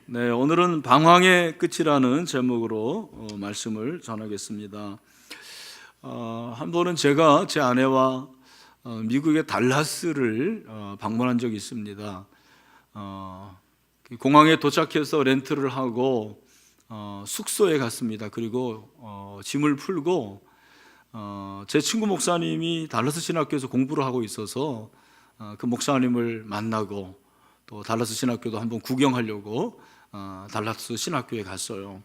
네, 오늘은 방황의 끝이라는 제목으로 말씀을 전하겠습니다. 한 번은 제가 제 아내와 미국의 달라스를 방문한 적이 있습니다. 공항에 도착해서 렌트를 하고 숙소에 갔습니다. 그리고 짐을 풀고 제 친구 목사님이 달라스 신학교에서 공부를 하고 있어서 그 목사님을 만나고 또 달라스 신학교도 한번 구경하려고 달라스 신학교에 갔어요.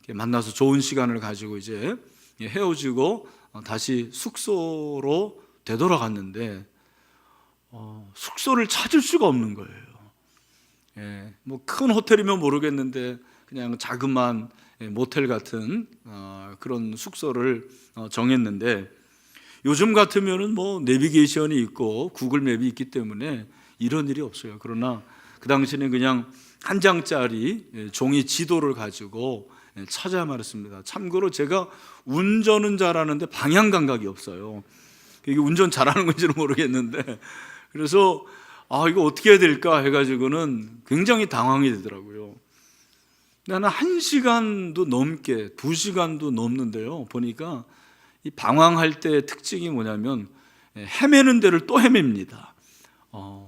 만나서 좋은 시간을 가지고 이제 헤어지고 다시 숙소로 되돌아갔는데 숙소를 찾을 수가 없는 거예요. 뭐 큰 호텔이면 모르겠는데 그냥 자그마한 모텔 같은 그런 숙소를 정했는데, 요즘 같으면은 뭐 내비게이션이 있고 구글 맵이 있기 때문에 이런 일이 없어요. 그러나 그 당시에는 그냥 한 장짜리 종이 지도를 가지고 찾아야 말았습니다. 참고로 제가 운전은 잘하는데 방향 감각이 없어요. 이게 운전 잘하는 건지는 모르겠는데, 그래서 이거 어떻게 해야 될까 해가지고는 굉장히 당황이 되더라고요. 나는 1시간도 넘게 2시간도 넘는데요, 보니까 이 방황할 때의 특징이 뭐냐면 헤매는 데를 또 헤맵니다.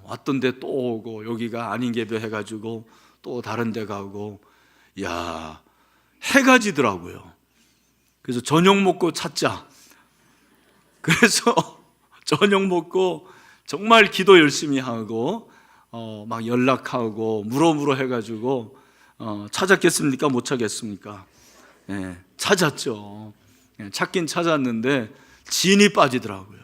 왔던 데 또 오고, 여기가 아닌 개별 해가지고 또 다른 데 가고, 해가 지더라고요. 그래서 저녁 먹고 찾자. 그래서 저녁 먹고 정말 기도 열심히 하고 막 연락하고 물어물어 해가지고 찾았겠습니까? 못 찾겠습니까? 찾았죠. 찾긴 찾았는데 진이 빠지더라고요.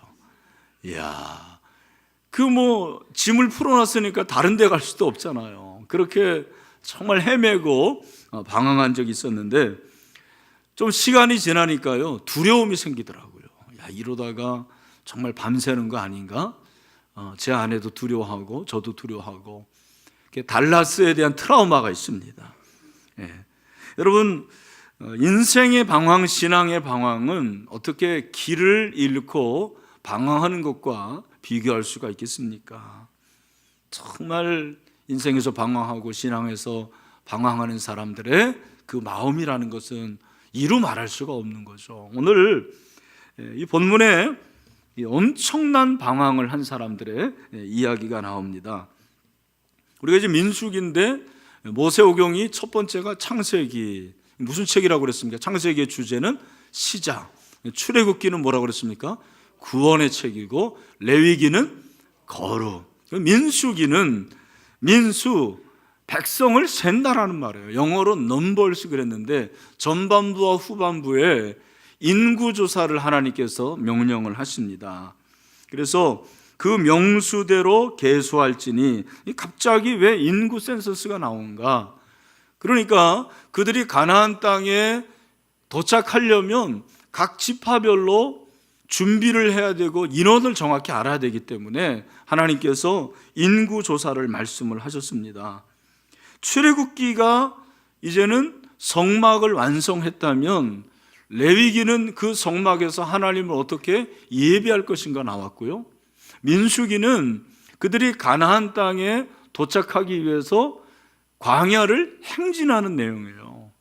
짐을 풀어놨으니까 다른 데 갈 수도 없잖아요. 그렇게 정말 헤매고 방황한 적이 있었는데, 좀 시간이 지나니까요 두려움이 생기더라고요. 이러다가 정말 밤새는 거 아닌가? 제 아내도 두려워하고 저도 두려워하고, 달라스에 대한 트라우마가 있습니다. 여러분, 인생의 방황, 신앙의 방황은 어떻게 길을 잃고 방황하는 것과 비교할 수가 있겠습니까? 정말 인생에서 방황하고 신앙에서 방황하는 사람들의 그 마음이라는 것은 이루 말할 수가 없는 거죠. 오늘 이 본문에 엄청난 방황을 한 사람들의 이야기가 나옵니다. 우리가 이제 민수기인데 모세오경이 첫 번째가 창세기. 무슨 책이라고 그랬습니까? 창세기의 주제는 시작. 출애굽기는 뭐라고 그랬습니까? 구원의 책이고, 레위기는 거룩. 민수기는 민수, 백성을 센다라는 말이에요. 영어로 넘버스 그랬는데, 전반부와 후반부에 인구조사를 하나님께서 명령을 하십니다. 그래서 그 명수대로 계수할지니, 갑자기 왜 인구 센서스가 나온가? 그러니까 그들이 가나안 땅에 도착하려면 각 지파별로 준비를 해야 되고 인원을 정확히 알아야 되기 때문에 하나님께서 인구조사를 말씀을 하셨습니다. 출애굽기가 이제는 성막을 완성했다면, 레위기는 그 성막에서 하나님을 어떻게 예배할 것인가 나왔고요, 민수기는 그들이 가나안 땅에 도착하기 위해서 광야를 행진하는 내용이에요.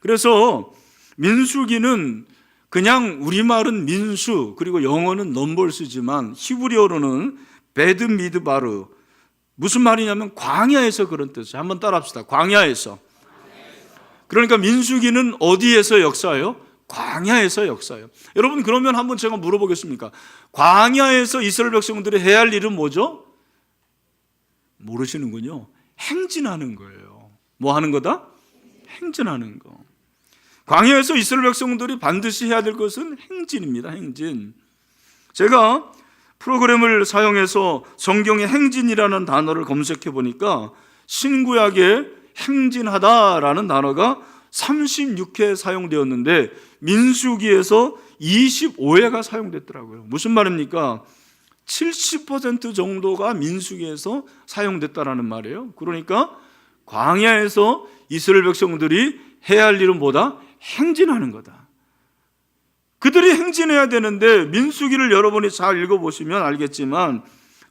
그래서 민수기는 그냥 우리말은 민수, 그리고 영어는 넘버스지만 히브리어로는 베드미드바르, 무슨 말이냐면 광야에서, 그런 뜻이에요. 한번 따라합시다. 광야에서. 그러니까 민수기는 어디에서 역사예요? 광야에서 역사예요. 여러분, 그러면 한번 제가 물어보겠습니까? 광야에서 이스라엘 백성들이 해야 할 일은 뭐죠? 모르시는군요. 행진하는 거예요. 뭐 하는 거다? 행진하는 거. 광야에서 이스라엘 백성들이 반드시 해야 될 것은 행진입니다. 행진. 제가 프로그램을 사용해서 성경의 행진이라는 단어를 검색해 보니까 신구약에 행진하다라는 단어가 36회 사용되었는데 민수기에서 25회가 사용됐더라고요. 무슨 말입니까? 70% 정도가 민수기에서 사용됐다라는 말이에요. 그러니까 광야에서 이스라엘 백성들이 해야 할 일은 뭐다? 행진하는 거다. 그들이 행진해야 되는데, 민수기를 여러분이 잘 읽어보시면 알겠지만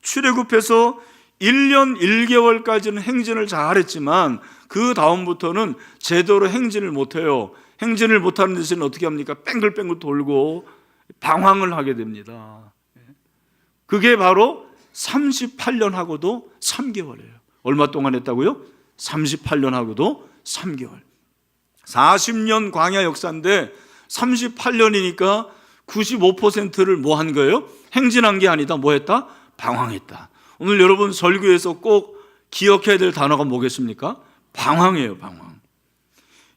출애굽해서 1년 1개월까지는 행진을 잘했지만 그 다음부터는 제대로 행진을 못해요. 행진을 못하는 데서는 어떻게 합니까? 뺑글뺑글 돌고 방황을 하게 됩니다. 그게 바로 38년 하고도 3개월이에요. 얼마 동안 했다고요? 38년 하고도 3개월. 40년 광야 역사인데 38년이니까 95%를 뭐 한 거예요? 행진한 게 아니다. 뭐 했다? 방황했다. 오늘 여러분 설교에서 꼭 기억해야 될 단어가 뭐겠습니까? 방황이에요, 방황.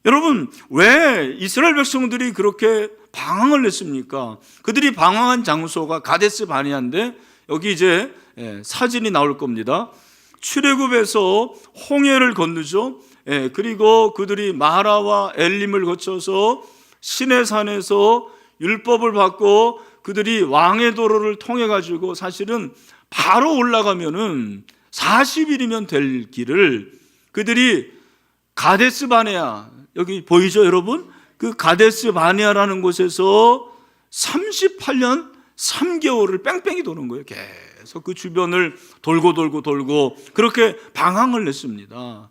여러분, 왜 이스라엘 백성들이 그렇게 방황을 했습니까? 그들이 방황한 장소가 가데스 바네아인데 여기 이제 사진이 나올 겁니다. 출애굽에서 홍해를 건너죠. 그리고 그들이 마라와 엘림을 거쳐서 시내산에서 율법을 받고 그들이 왕의 도로를 통해 가지고 사실은 바로 올라가면은 40일이면 될 길을 그들이 가데스 바네아, 여기 보이죠 여러분? 그 가데스 바네아라는 곳에서 38년 3개월을 뺑뺑이 도는 거예요. 계속 그 주변을 돌고 그렇게 방황을 했습니다.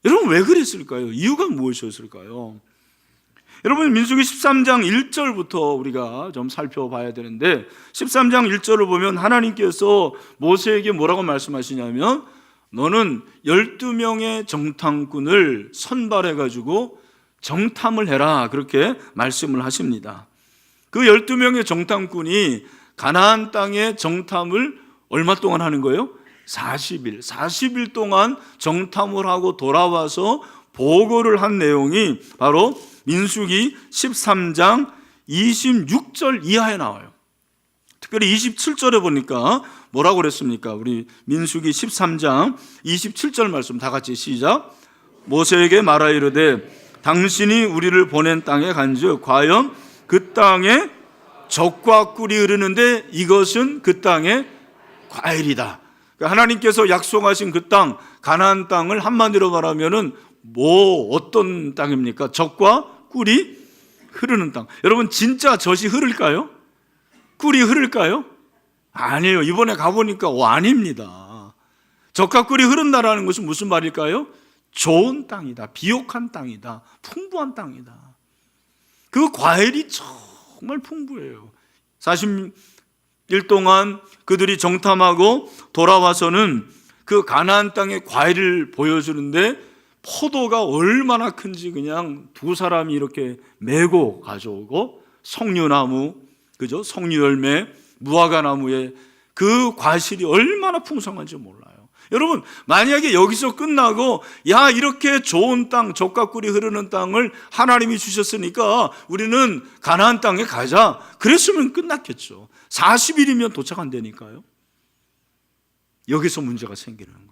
여러분 왜 그랬을까요? 이유가 무엇이었을까요? 여러분 민수기 13장 1절부터 우리가 좀 살펴봐야 되는데 13장 1절을 보면 하나님께서 모세에게 뭐라고 말씀하시냐면 너는 12명의 정탐꾼을 선발해 가지고 정탐을 해라 그렇게 말씀을 하십니다. 그 12명의 정탐꾼이 가나안 땅의 정탐을 얼마 동안 하는 거예요? 40일 동안 정탐을 하고 돌아와서 보고를 한 내용이 바로 민수기 13장 26절 이하에 나와요. 특별히 27절에 보니까 뭐라고 그랬습니까? 우리 민수기 13장 27절 말씀 다 같이 시작. 모세에게 말하 이르되 당신이 우리를 보낸 땅에 간즉 과연 그 땅에 젖과 꿀이 흐르는데 이것은 그 땅의 과일이다. 하나님께서 약속하신 그 땅 가나안 땅을 한마디로 말하면은 어떤 땅입니까? 젖과 꿀이 흐르는 땅. 여러분 진짜 젖이 흐를까요? 꿀이 흐를까요? 아니에요. 이번에 가보니까 아닙니다. 젖과 꿀이 흐른다라는 것은 무슨 말일까요? 좋은 땅이다, 비옥한 땅이다, 풍부한 땅이다. 그 과일이 정말 풍부해요. 40일 동안 그들이 정탐하고 돌아와서는 그 가나안 땅의 과일을 보여주는데 포도가 얼마나 큰지 그냥 두 사람이 이렇게 메고 가져오고 석류나무, 그죠? 석류 열매, 무화과 나무에 그 과실이 얼마나 풍성한지 몰라요. 여러분 만약에 여기서 끝나고 이렇게 좋은 땅, 젖과 꿀이 흐르는 땅을 하나님이 주셨으니까 우리는 가나안 땅에 가자 그랬으면 끝났겠죠. 40일이면 도착한다니까요. 여기서 문제가 생기는 거예요.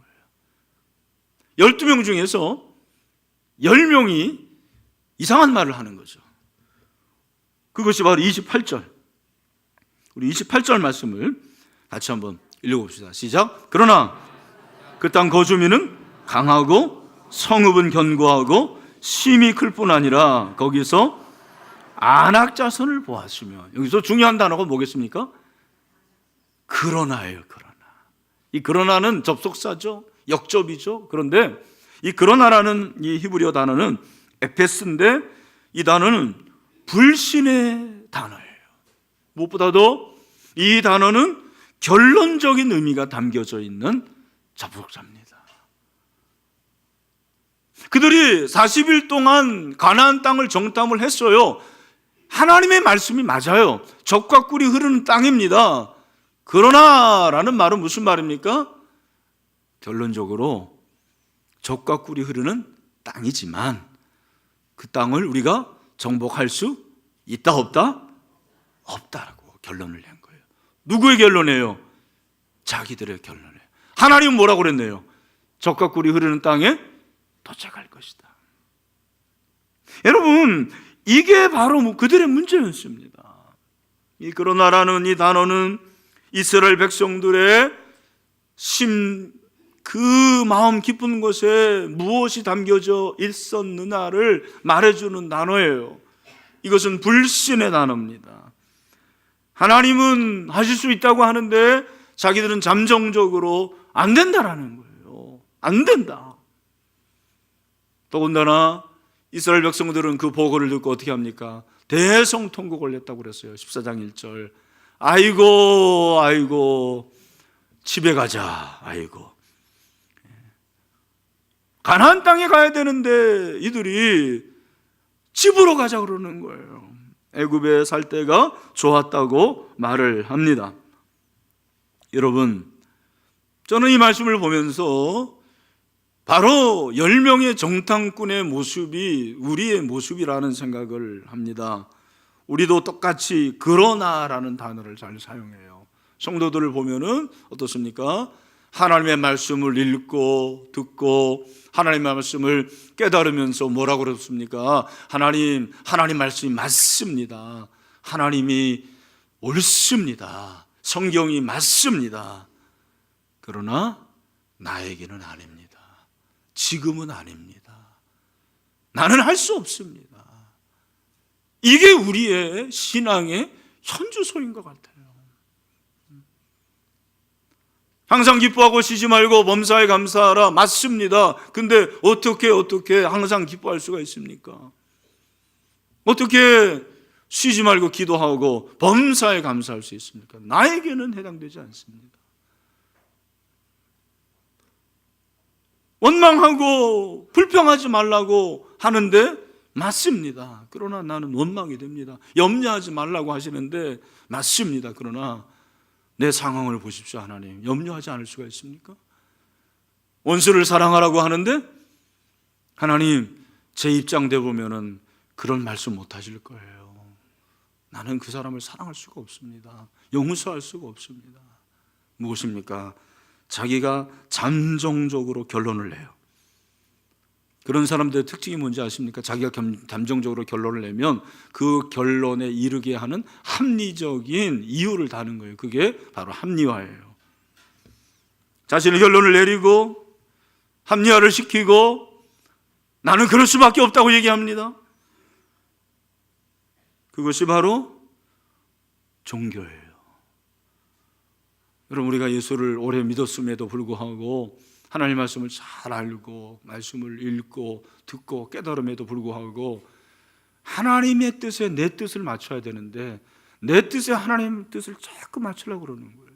12명 중에서 10명이 이상한 말을 하는 거죠. 그것이 바로 28절. 우리 28절 말씀을 같이 한번 읽어봅시다. 시작. 그러나 그 땅 거주민은 강하고 성읍은 견고하고 심이 클 뿐 아니라 거기서 안악 자손을 보았으며, 여기서 중요한 단어가 뭐겠습니까? 그러나예요. 그러나. 이 그러나는 접속사죠. 역접이죠. 그런데 이 그러나라는 이 히브리어 단어는 에페스인데 이 단어는 불신의 단어예요. 무엇보다도 이 단어는 결론적인 의미가 담겨져 있는 접속사입니다. 그들이 40일 동안 가나안 땅을 정탐을 했어요. 하나님의 말씀이 맞아요. 젖과 꿀이 흐르는 땅입니다. 그러나 라는 말은 무슨 말입니까? 결론적으로 젖과 꿀이 흐르는 땅이지만 그 땅을 우리가 정복할 수 있다 없다? 없다라고 결론을 낸 거예요. 누구의 결론이에요? 자기들의 결론이에요. 하나님은 뭐라고 그랬네요? 젖과 꿀이 흐르는 땅에 도착할 것이다. 여러분 이게 바로 그들의 문제였습니다. 이 그러나라는 이 단어는 이스라엘 백성들의 그 마음 깊은 곳에 무엇이 담겨져 있었느냐를 말해주는 단어예요. 이것은 불신의 단어입니다. 하나님은 하실 수 있다고 하는데 자기들은 잠정적으로 안 된다라는 거예요. 안 된다. 더군다나 이스라엘 백성들은 그 보고를 듣고 어떻게 합니까? 대성통곡을 했다고 그랬어요. 14장 1절. 아이고 아이고 집에 가자. 아이고 가나안 땅에 가야 되는데 이들이 집으로 가자 그러는 거예요. 애굽에 살 때가 좋았다고 말을 합니다. 여러분, 저는 이 말씀을 보면서 바로 10명의 정탐꾼의 모습이 우리의 모습이라는 생각을 합니다. 우리도 똑같이 그러나라는 단어를 잘 사용해요. 성도들을 보면은 어떻습니까? 하나님의 말씀을 읽고 듣고 하나님의 말씀을 깨달으면서 뭐라고 그랬습니까? 하나님 말씀이 맞습니다. 하나님이 옳습니다. 성경이 맞습니다. 그러나 나에게는 아닙니다. 지금은 아닙니다. 나는 할 수 없습니다. 이게 우리의 신앙의 현주소인 것 같아요. 항상 기뻐하고 쉬지 말고 범사에 감사하라. 맞습니다. 근데 어떻게 항상 기뻐할 수가 있습니까? 어떻게 쉬지 말고 기도하고 범사에 감사할 수 있습니까? 나에게는 해당되지 않습니다. 원망하고 불평하지 말라고 하는데 맞습니다. 그러나 나는 원망이 됩니다. 염려하지 말라고 하시는데 맞습니다. 그러나 내 상황을 보십시오. 하나님, 염려하지 않을 수가 있습니까? 원수를 사랑하라고 하는데 하나님, 제 입장대 보면은 그런 말씀 못 하실 거예요. 나는 그 사람을 사랑할 수가 없습니다. 용서할 수가 없습니다. 무엇입니까? 자기가 잠정적으로 결론을 내요. 그런 사람들의 특징이 뭔지 아십니까? 자기가 감정적으로 결론을 내면 그 결론에 이르게 하는 합리적인 이유를 다는 거예요. 그게 바로 합리화예요. 자신의 결론을 내리고 합리화를 시키고 나는 그럴 수밖에 없다고 얘기합니다. 그것이 바로 종교예요. 여러분, 우리가 예수를 오래 믿었음에도 불구하고 하나님 말씀을 잘 알고 말씀을 읽고 듣고 깨달음에도 불구하고 하나님의 뜻에 내 뜻을 맞춰야 되는데 내 뜻에 하나님의 뜻을 자꾸 맞추려고 그러는 거예요.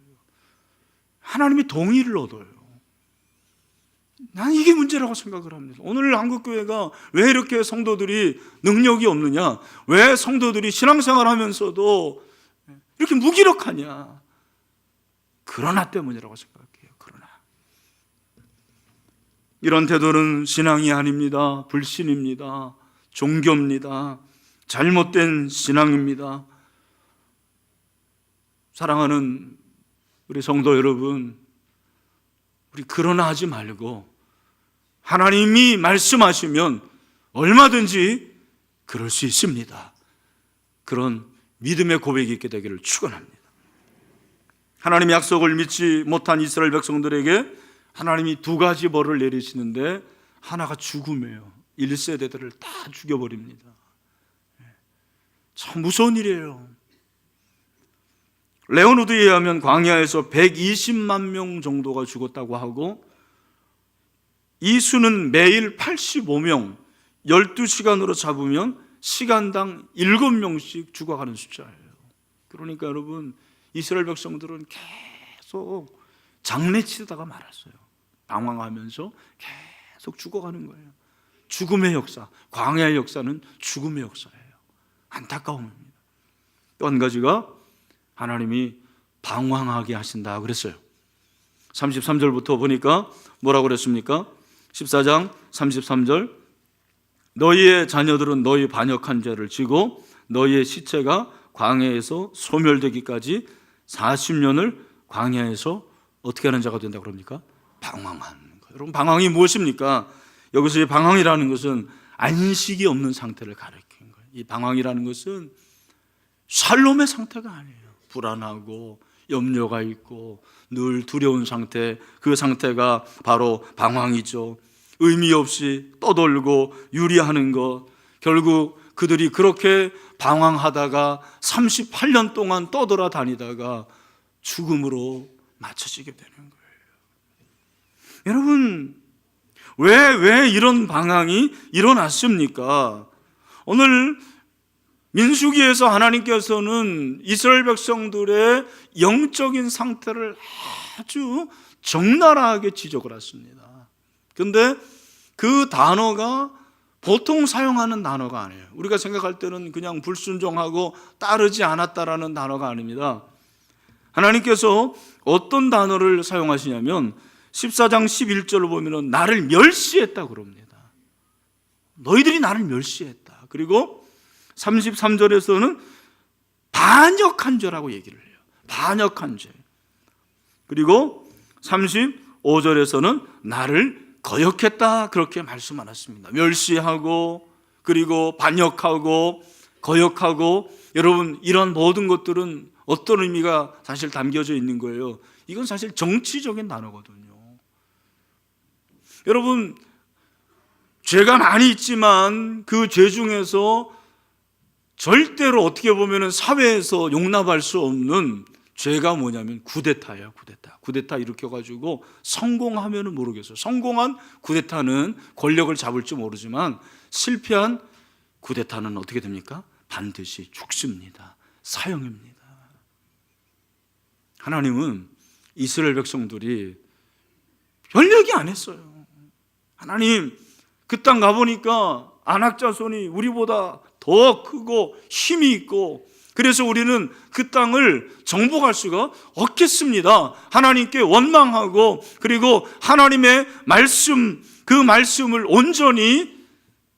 하나님의 동의를 얻어요. 난 이게 문제라고 생각을 합니다. 오늘 한국교회가 왜 이렇게 성도들이 능력이 없느냐, 왜 성도들이 신앙생활 하면서도 이렇게 무기력하냐, 그러나 때문이라고 생각해요. 그러나 이런 태도는 신앙이 아닙니다. 불신입니다. 종교입니다. 잘못된 신앙입니다. 사랑하는 우리 성도 여러분, 우리 그러나 하지 말고 하나님이 말씀하시면 얼마든지 그럴 수 있습니다. 그런 믿음의 고백이 있게 되기를 축원합니다. 하나님의 약속을 믿지 못한 이스라엘 백성들에게 하나님이 두 가지 벌을 내리시는데 하나가 죽음이에요. 1세대들을 다 죽여버립니다. 참 무서운 일이에요. 레오노드에 의하면 광야에서 120만 명 정도가 죽었다고 하고 이 수는 매일 85명, 12시간으로 잡으면 시간당 7명씩 죽어가는 숫자예요. 그러니까 여러분, 이스라엘 백성들은 계속 장례치다가 말았어요. 방황하면서 계속 죽어가는 거예요. 죽음의 역사, 광야의 역사는 죽음의 역사예요. 안타까움입니다. 또 한 가지가 하나님이 방황하게 하신다 그랬어요. 33절부터 보니까 뭐라고 그랬습니까? 14장 33절, 너희의 자녀들은 너희 반역한 죄를 지고 너희의 시체가 광야에서 소멸되기까지 40년을 광야에서 어떻게 하는 자가 된다고 그럽니까? 방황하는 거예요. 여러분, 방황이 무엇입니까? 여기서 이 방황이라는 것은 안식이 없는 상태를 가리키는 거예요. 이 방황이라는 것은 샬롬의 상태가 아니에요. 불안하고 염려가 있고 늘 두려운 상태, 그 상태가 바로 방황이죠. 의미 없이 떠돌고 유리하는 것, 결국 그들이 그렇게 방황하다가 38년 동안 떠돌아다니다가 죽음으로 맞춰지게 되는 거예요. 여러분, 왜 이런 방황이 일어났습니까? 오늘 민수기에서 하나님께서는 이스라엘 백성들의 영적인 상태를 아주 적나라하게 지적을 했습니다. 그런데 그 단어가 보통 사용하는 단어가 아니에요. 우리가 생각할 때는 그냥 불순종하고 따르지 않았다라는 단어가 아닙니다. 하나님께서 어떤 단어를 사용하시냐면 14장 11절을 보면 나를 멸시했다고 그럽니다. 너희들이 나를 멸시했다. 그리고 33절에서는 반역한 죄라고 얘기를 해요. 반역한 죄. 그리고 35절에서는 나를 거역했다, 그렇게 말씀하셨습니다. 멸시하고, 그리고 반역하고, 거역하고. 여러분, 이런 모든 것들은 어떤 의미가 사실 담겨져 있는 거예요? 이건 사실 정치적인 단어거든요. 여러분, 죄가 많이 있지만 그 죄 중에서 절대로 어떻게 보면 사회에서 용납할 수 없는 죄가 뭐냐면 쿠데타예요. 쿠데타 일으켜가지고 성공하면은 모르겠어요. 성공한 쿠데타는 권력을 잡을지 모르지만 실패한 쿠데타는 어떻게 됩니까? 반드시 죽습니다. 사형입니다. 하나님은 이스라엘 백성들이 별 얘기 안 했어요. 하나님, 그 땅 가보니까 아낙 자손이 우리보다 더 크고 힘이 있고, 그래서 우리는 그 땅을 정복할 수가 없겠습니다. 하나님께 원망하고, 그리고 하나님의 말씀, 그 말씀을 온전히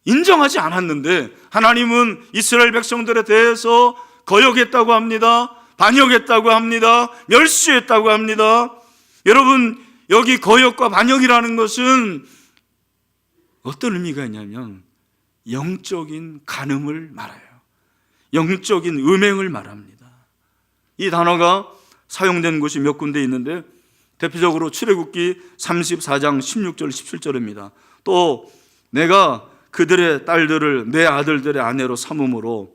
인정하지 않았는데 하나님은 이스라엘 백성들에 대해서 거역했다고 합니다. 반역했다고 합니다. 멸시했다고 합니다. 여러분, 여기 거역과 반역이라는 것은 어떤 의미가 있냐면 영적인 간음을 말해요. 영적인 음행을 말합니다. 이 단어가 사용된 곳이 몇 군데 있는데 대표적으로 출애굽기 34장 16절 17절입니다. 또 내가 그들의 딸들을 내 아들들의 아내로 삼음으로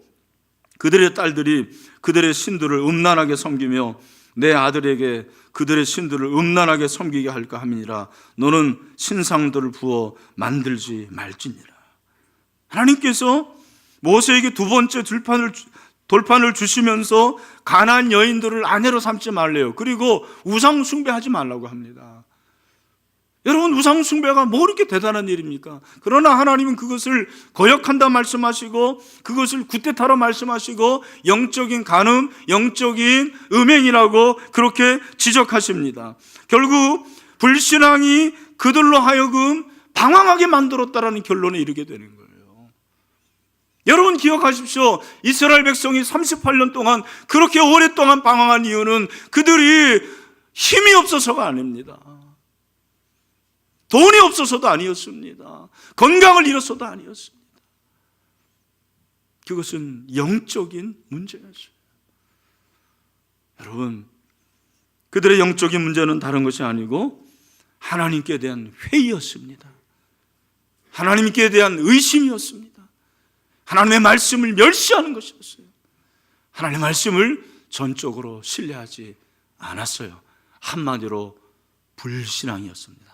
그들의 딸들이 그들의 신들을 음란하게 섬기며 내 아들에게 그들의 신들을 음란하게 섬기게 할까 함이니라. 너는 신상들을 부어 만들지 말지니라. 하나님께서 모세에게 두 번째 돌판을 주시면서 가나안 여인들을 아내로 삼지 말래요. 그리고 우상 숭배하지 말라고 합니다. 여러분, 우상 숭배가 뭐 이렇게 대단한 일입니까? 그러나 하나님은 그것을 거역한다 말씀하시고, 그것을 구태타라 말씀하시고, 영적인 간음, 영적인 음행이라고 그렇게 지적하십니다. 결국 불신앙이 그들로 하여금 방황하게 만들었다라는 결론에 이르게 되는 거예요. 여러분 기억하십시오. 이스라엘 백성이 38년 동안 그렇게 오랫동안 방황한 이유는 그들이 힘이 없어서가 아닙니다. 돈이 없어서도 아니었습니다. 건강을 잃어서도 아니었습니다. 그것은 영적인 문제였어요. 여러분, 그들의 영적인 문제는 다른 것이 아니고 하나님께 대한 회의였습니다. 하나님께 대한 의심이었습니다. 하나님의 말씀을 멸시하는 것이었어요. 하나님의 말씀을 전적으로 신뢰하지 않았어요. 한마디로 불신앙이었습니다.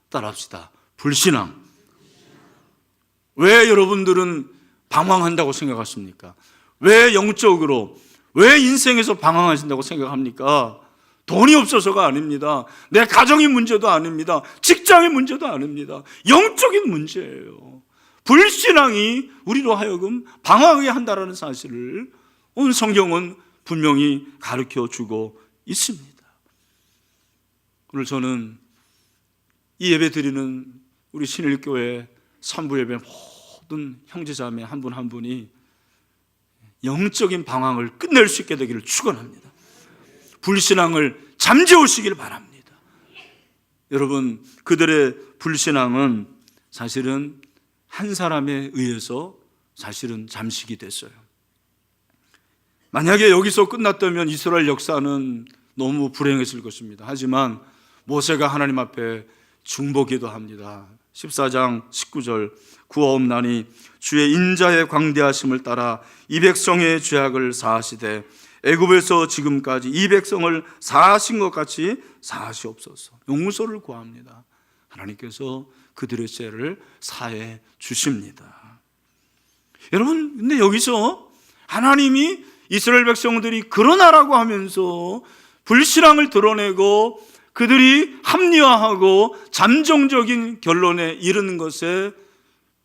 따라합시다. 불신앙. 왜 여러분들은 방황한다고 생각하십니까? 왜 영적으로, 왜 인생에서 방황하신다고 생각합니까? 돈이 없어서가 아닙니다. 내 가정의 문제도 아닙니다. 직장의 문제도 아닙니다. 영적인 문제예요. 불신앙이 우리로 하여금 방황하게 한다는 사실을 오늘 성경은 분명히 가르쳐주고 있습니다. 오늘 저는 이 예배 드리는 우리 신일교회 산부 예배 모든 형제자매 한 분 한 분이 영적인 방황을 끝낼 수 있게 되기를 축원합니다. 불신앙을 잠재우시길 바랍니다. 여러분, 그들의 불신앙은 사실은 한 사람에 의해서 사실은 잠식이 됐어요. 만약에 여기서 끝났다면 이스라엘 역사는 너무 불행했을 것입니다. 하지만 모세가 하나님 앞에 중보기도 합니다. 14장 19절 구하옵나니 주의 인자의 광대하심을 따라 이 백성의 죄악을 사하시되 애굽에서 지금까지 이 백성을 사하신 것 같이 사하시옵소서. 용서를 구합니다. 하나님께서 그들의 죄를 사해 주십니다. 여러분, 근데 여기서 하나님이 이스라엘 백성들이 그러나라고 하면서 불신앙을 드러내고 그들이 합리화하고 잠정적인 결론에 이르는 것에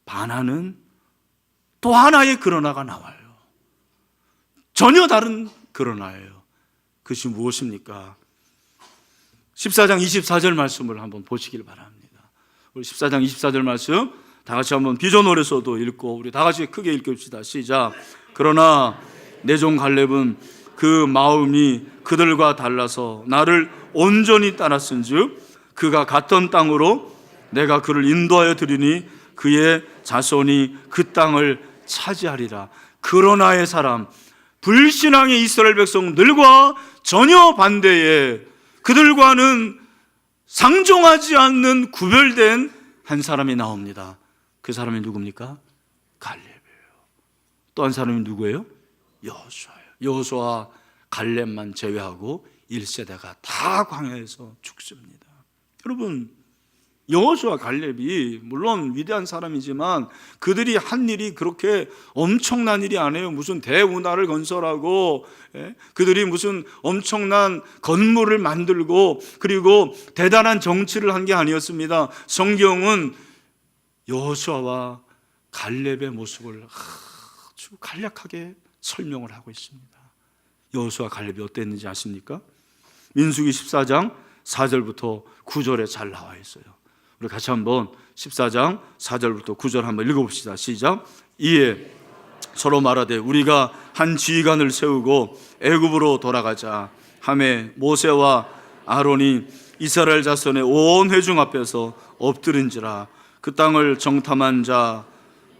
반하는 또 하나의 그러나가 나와요. 전혀 다른 그러나예요. 그것이 무엇입니까? 14장 24절 말씀을 한번 보시길 바랍니다. 우리 14장 24절 말씀 다 같이 한번 비전월에서도 읽고 우리 다 같이 크게 읽읍시다. 시작. 그러나 내 종 갈렙은 그 마음이 그들과 달라서 나를 온전히 따랐은즉 그가 갔던 땅으로 내가 그를 인도하여 드리니 그의 자손이 그 땅을 차지하리라. 그러나의 사람, 불신앙의 이스라엘 백성들과 전혀 반대의 그들과는 상종하지 않는 구별된 한 사람이 나옵니다. 그 사람이 누굽니까? 갈렙이에요. 또 한 사람이 누구예요? 여호수아예요. 여호수아 갈렙만 제외하고 1세대가 다 광야에서 죽습니다. 여러분, 여호수아 갈렙이 물론 위대한 사람이지만 그들이 한 일이 그렇게 엄청난 일이 아니에요. 무슨 대운하를 건설하고 그들이 무슨 엄청난 건물을 만들고 그리고 대단한 정치를 한 게 아니었습니다. 성경은 여호수아와 갈렙의 모습을 아주 간략하게 설명을 하고 있습니다. 여호수아 갈렙이 어땠는지 아십니까? 민수기 14장 4절부터 9절에 잘 나와 있어요. 우리 같이 한번 14장 4절부터 9절 한번 읽어봅시다. 시작. 이에 서로 말하되 우리가 한 지휘관을 세우고 애굽으로 돌아가자 하매 모세와 아론이 이스라엘 자손의 온 회중 앞에서 엎드린지라. 그 땅을 정탐한 자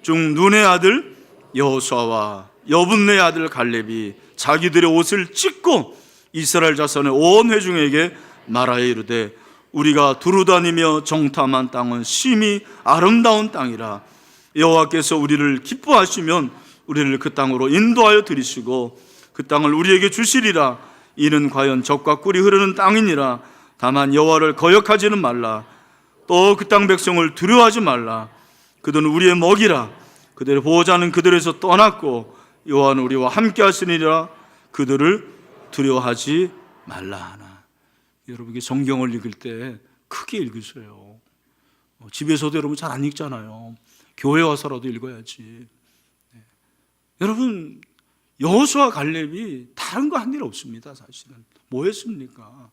중 눈의 아들 여호수아와 여분네 아들 갈렙이 자기들의 옷을 찢고 이스라엘 자손의 온 회중에게 말하여 이르되 우리가 두루다니며 정탐한 땅은 심히 아름다운 땅이라. 여호와께서 우리를 기뻐하시면 우리를 그 땅으로 인도하여 들이시고 그 땅을 우리에게 주시리라. 이는 과연 젖과 꿀이 흐르는 땅이니라. 다만 여호와를 거역하지는 말라. 또 그 땅 백성을 두려워하지 말라. 그들은 우리의 먹이라. 그들의 보호자는 그들에서 떠났고 여호와는 우리와 함께 하시니라. 그들을 두려워하지 말라 하나. 여러분, 성경을 읽을 때 크게 읽으세요. 집에서도 여러분 잘 안 읽잖아요. 교회 와서라도 읽어야지. 여러분, 여호수아 갈렙이 다른 거 한 일 없습니다. 사실은 뭐 했습니까?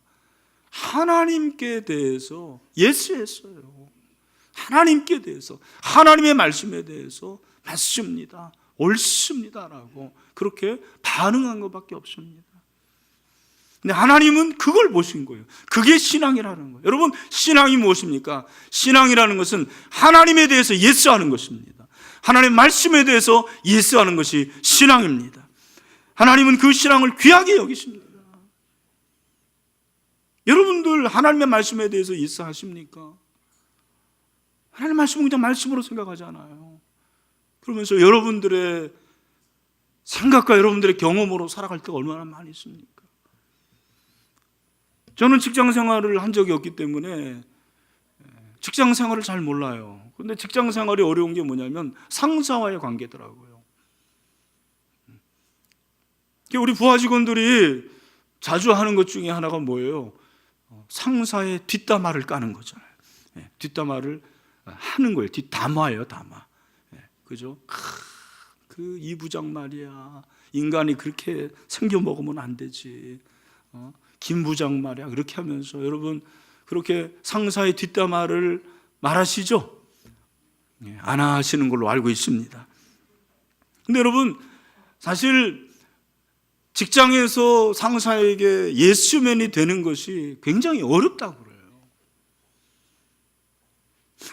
하나님께 대해서 예스했어요. 하나님께 대해서, 하나님의 말씀에 대해서 맞습니다, 옳습니다라고 그렇게 반응한 것밖에 없습니다. 근데 하나님은 그걸 보신 거예요. 그게 신앙이라는 거예요. 여러분, 신앙이 무엇입니까? 신앙이라는 것은 하나님에 대해서 예스하는 것입니다. 하나님의 말씀에 대해서 예스하는 것이 신앙입니다. 하나님은 그 신앙을 귀하게 여기십니다. 여러분들 하나님의 말씀에 대해서 예스하십니까? 하나님의 말씀은 그냥 말씀으로 생각하잖아요. 그러면서 여러분들의 생각과 여러분들의 경험으로 살아갈 때가 얼마나 많이 있습니까? 저는 직장 생활을 한 적이 없기 때문에 직장 생활을 잘 몰라요. 그런데 직장 생활이 어려운 게 뭐냐면 상사와의 관계더라고요. 우리 부하 직원들이 자주 하는 것 중에 하나가 뭐예요? 상사의 뒷담화를 까는 거잖아요. 뒷담화를 하는 거예요. 뒷담화예요, 담화. 그죠? 그 이 부장 말이야, 인간이 그렇게 생겨 먹으면 안 되지. 김 부장 말이야, 그렇게 하면서 여러분 그렇게 상사의 뒷담화를 말하시죠? 안 하시는 걸로 알고 있습니다. 근데 여러분, 사실 직장에서 상사에게 예스맨이 되는 것이 굉장히 어렵다고 그래요.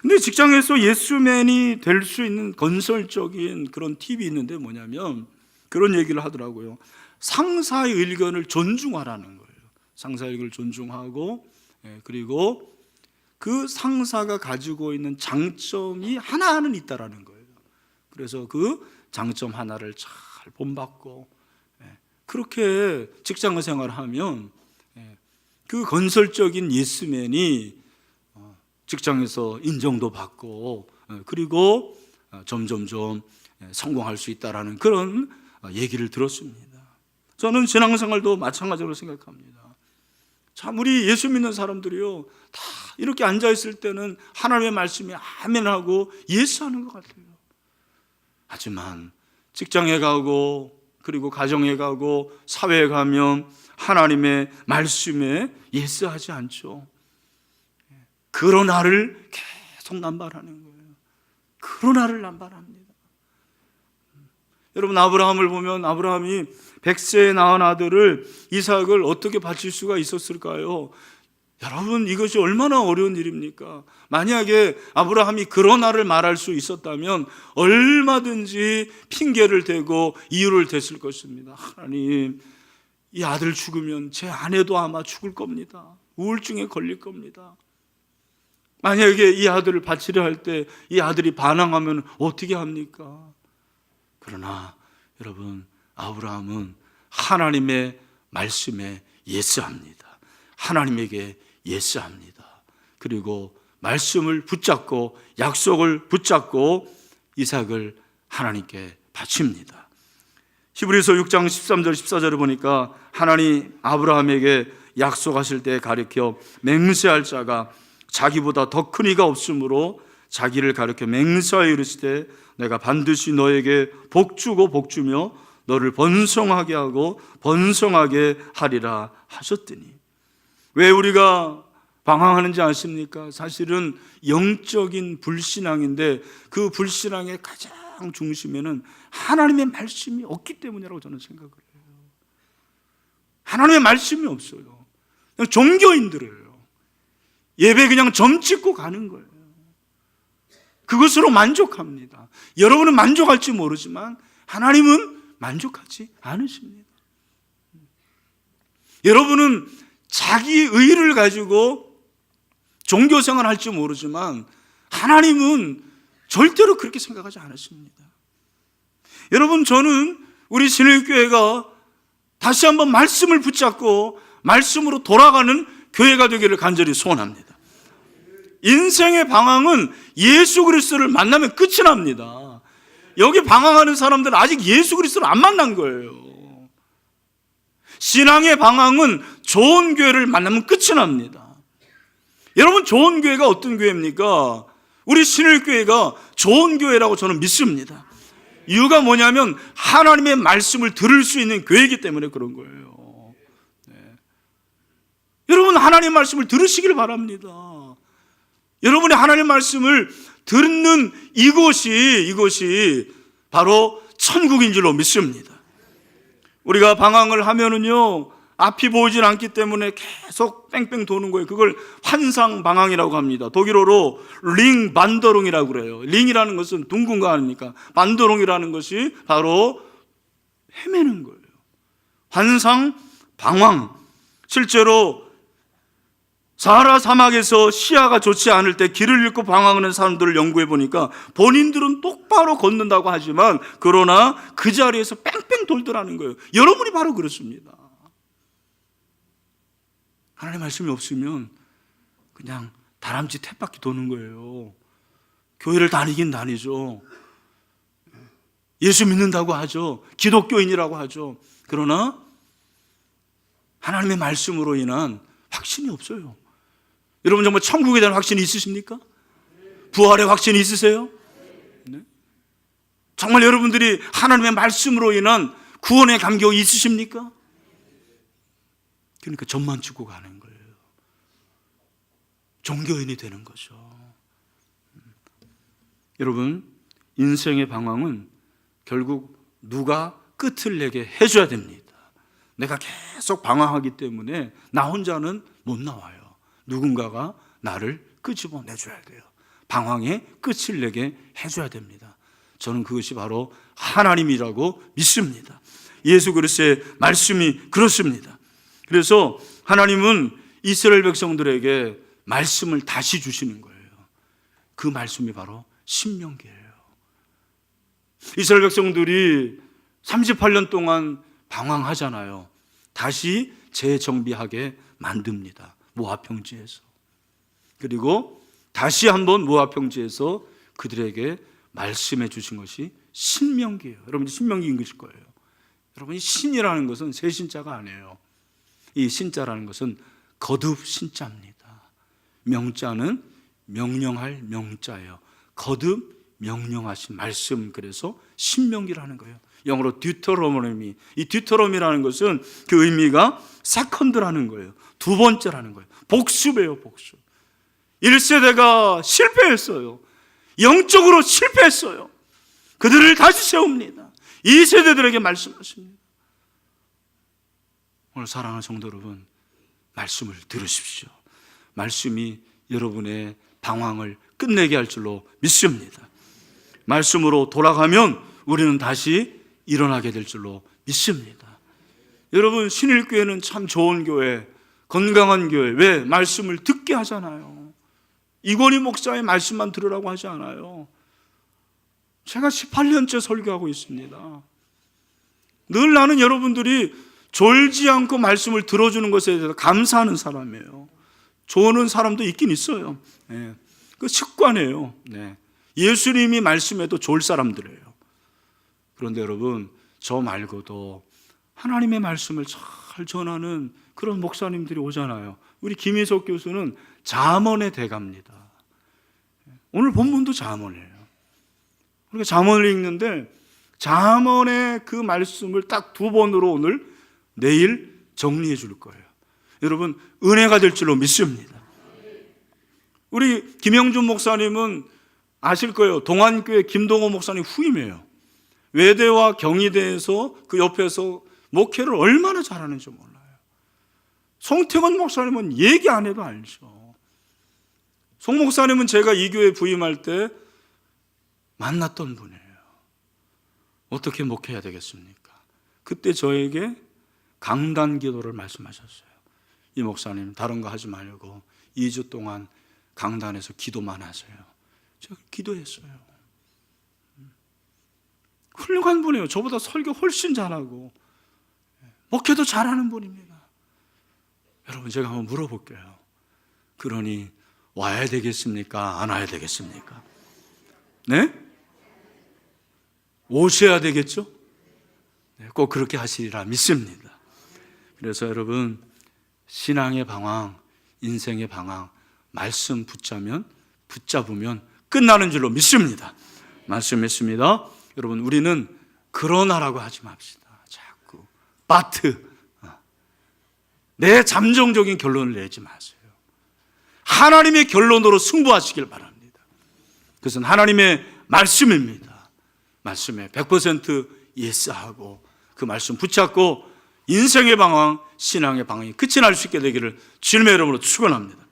근데 직장에서 예스맨이 될 수 있는 건설적인 그런 팁이 있는데 뭐냐면 그런 얘기를 하더라고요. 상사의 의견을 존중하라는 거예요. 상사의 의견을 존중하고, 그리고 그 상사가 가지고 있는 장점이 하나는 있다라는 거예요. 그래서 그 장점 하나를 잘 본받고 그렇게 직장 생활을 하면 그 건설적인 예스맨이 직장에서 인정도 받고 그리고 점점점 성공할 수 있다라는 그런 얘기를 들었습니다. 저는 신앙생활도 마찬가지로 생각합니다. 참 우리 예수 믿는 사람들이요 다 이렇게 앉아있을 때는 하나님의 말씀에 아멘하고 예스하는 것 같아요. 하지만 직장에 가고 그리고 가정에 가고 사회에 가면 하나님의 말씀에 예스하지 않죠. 그러나를 계속 남발하는 거예요. 그러나를 남발합니다. 여러분 아브라함을 보면 아브라함이 100세에 낳은 아들을 이삭을 어떻게 바칠 수가 있었을까요? 여러분 이것이 얼마나 어려운 일입니까? 만약에 아브라함이 그러나를 말할 수 있었다면 얼마든지 핑계를 대고 이유를 댔을 것입니다. 하나님, 이 아들 죽으면 제 아내도 아마 죽을 겁니다. 우울증에 걸릴 겁니다. 만약에 이 아들을 바치려 할 때 이 아들이 반항하면 어떻게 합니까? 그러나 여러분 아브라함은 하나님의 말씀에 예스합니다. 하나님에게 예스합니다. 그리고 말씀을 붙잡고 약속을 붙잡고 이삭을 하나님께 바칩니다. 히브리서 6장 13절 14절을 보니까 하나님 아브라함에게 약속하실 때 가르쳐 맹세할 자가 자기보다 더 큰 이가 없으므로 자기를 가르쳐 맹세하여 이르시되 내가 반드시 너에게 복주고 복주며 너를 번성하게 하고 번성하게 하리라 하셨더니, 왜 우리가 방황하는지 아십니까? 사실은 영적인 불신앙인데 그 불신앙의 가장 중심에는 하나님의 말씀이 없기 때문이라고 저는 생각을 해요. 하나님의 말씀이 없어요. 그냥 종교인들이에요. 예배 그냥 점 찍고 가는 거예요. 그것으로 만족합니다. 여러분은 만족할지 모르지만 하나님은 만족하지 않으십니다. 여러분은 자기 의를 가지고 종교생활 할지 모르지만 하나님은 절대로 그렇게 생각하지 않으십니다. 여러분, 저는 우리 신일교회가 다시 한번 말씀을 붙잡고 말씀으로 돌아가는 교회가 되기를 간절히 소원합니다. 인생의 방황은 예수 그리스도를 만나면 끝이 납니다. 여기 방황하는 사람들은 아직 예수 그리스도를 안 만난 거예요. 신앙의 방황은 좋은 교회를 만나면 끝이 납니다. 여러분, 좋은 교회가 어떤 교회입니까? 우리 신일교회가 좋은 교회라고 저는 믿습니다. 이유가 뭐냐면 하나님의 말씀을 들을 수 있는 교회이기 때문에 그런 거예요. 여러분, 하나님의 말씀을 들으시길 바랍니다. 여러분이 하나님의 말씀을 듣는 이곳이 바로 천국인 줄로 믿습니다. 우리가 방황을 하면은요, 앞이 보이질 않기 때문에 계속 뺑뺑 도는 거예요. 그걸 환상 방황이라고 합니다. 독일어로 링 반더롱이라고 그래요. 링이라는 것은 둥근 거 아닙니까? 반더롱이라는 것이 바로 헤매는 거예요. 환상 방황. 실제로 사하라 사막에서 시야가 좋지 않을 때 길을 잃고 방황하는 사람들을 연구해 보니까 본인들은 똑바로 걷는다고 하지만 그러나 그 자리에서 뺑뺑 돌더라는 거예요. 여러분이 바로 그렇습니다. 하나님의 말씀이 없으면 그냥 다람쥐 쳇바퀴 도는 거예요. 교회를 다니긴 다니죠. 예수 믿는다고 하죠. 기독교인이라고 하죠. 그러나 하나님의 말씀으로 인한 확신이 없어요. 여러분, 정말 천국에 대한 확신이 있으십니까? 부활의 확신이 있으세요? 네? 정말 여러분들이 하나님의 말씀으로 인한 구원의 감격이 있으십니까? 그러니까 점만 찍고 가는 거예요. 종교인이 되는 거죠. 여러분, 인생의 방황은 결국 누가 끝을 내게 해줘야 됩니다. 내가 계속 방황하기 때문에 나 혼자는 못 나와요. 누군가가 나를 끄집어 내줘야 돼요. 방황의 끝을 내게 해줘야 됩니다. 저는 그것이 바로 하나님이라고 믿습니다. 예수 그리스도의 말씀이 그렇습니다. 그래서 하나님은 이스라엘 백성들에게 말씀을 다시 주시는 거예요. 그 말씀이 바로 신명기예요. 이스라엘 백성들이 38년 동안 방황하잖아요. 다시 재정비하게 만듭니다. 모압 평지에서. 그리고 다시 한번 모압 평지에서 그들에게 말씀해 주신 것이 신명기예요. 여러분 신명기 읽으실 거예요. 여러분 이 신이라는 것은 새 신자가 아니에요. 이 신자라는 것은 거듭 신자입니다. 명자는 명령할 명자예요. 거듭 명령하신 말씀, 그래서 신명기라는 거예요. 영어로 듀터로노미. 이 듀터로미라는 것은 그 의미가 세컨드라는 거예요. 두 번째라는 거예요. 복습이에요, 복습. 1세대가 실패했어요. 영적으로 실패했어요. 그들을 다시 세웁니다. 2세대들에게 말씀하십니다. 오늘 사랑하는 성도 여러분, 말씀을 들으십시오. 말씀이 여러분의 방황을 끝내게 할 줄로 믿습니다. 말씀으로 돌아가면 우리는 다시 일어나게 될 줄로 믿습니다. 여러분, 신일교회는 참 좋은 교회, 건강한 교회. 왜? 말씀을 듣게 하잖아요. 이건희 목사의 말씀만 들으라고 하지 않아요. 제가 18년째 설교하고 있습니다. 늘 나는 여러분들이 졸지 않고 말씀을 들어주는 것에 대해서 감사하는 사람이에요. 좋은 사람도 있긴 있어요. 네. 그 습관이에요. 네. 예수님이 말씀해도 좋을 사람들이에요. 그런데 여러분, 저 말고도 하나님의 말씀을 잘 전하는 그런 목사님들이 오잖아요. 우리 김희석 교수는 잠언의 대가입니다. 오늘 본문도 잠언이에요. 우리가 잠언을 읽는데 잠언의 그 말씀을 딱 2번으로 오늘 내일 정리해 줄 거예요. 여러분, 은혜가 될 줄로 믿습니다. 우리 김영준 목사님은 아실 거예요. 동안교회 김동호 목사님 후임이에요. 외대와 경희대에서 그 옆에서 목회를 얼마나 잘하는지 몰라요. 송태건 목사님은 얘기 안 해도 알죠. 송 목사님은 제가 이 교회 부임할 때 만났던 분이에요. 어떻게 목회해야 되겠습니까? 그때 저에게 강단 기도를 말씀하셨어요. 이 목사님 다른 거 하지 말고 2주 동안 강단에서 기도만 하세요. 제가 기도했어요. 훌륭한 분이에요. 저보다 설교 훨씬 잘하고 목회도 잘하는 분입니다. 여러분, 제가 한번 물어볼게요. 그러니 와야 되겠습니까? 안 와야 되겠습니까? 네? 오셔야 되겠죠? 네, 꼭 그렇게 하시리라 믿습니다. 그래서 여러분, 신앙의 방황, 인생의 방황, 말씀 붙잡으면 끝나는 줄로 믿습니다. 말씀했습니다. 여러분, 우리는 그러나라고 하지 맙시다. 자꾸 바트, 내 잠정적인 결론을 내지 마세요. 하나님의 결론으로 승부하시길 바랍니다. 그것은 하나님의 말씀입니다. 말씀에 100% 예스하고 그 말씀 붙잡고 인생의 방황, 신앙의 방황이 끝이 날 수 있게 되기를 주님의 이름으로 축원합니다.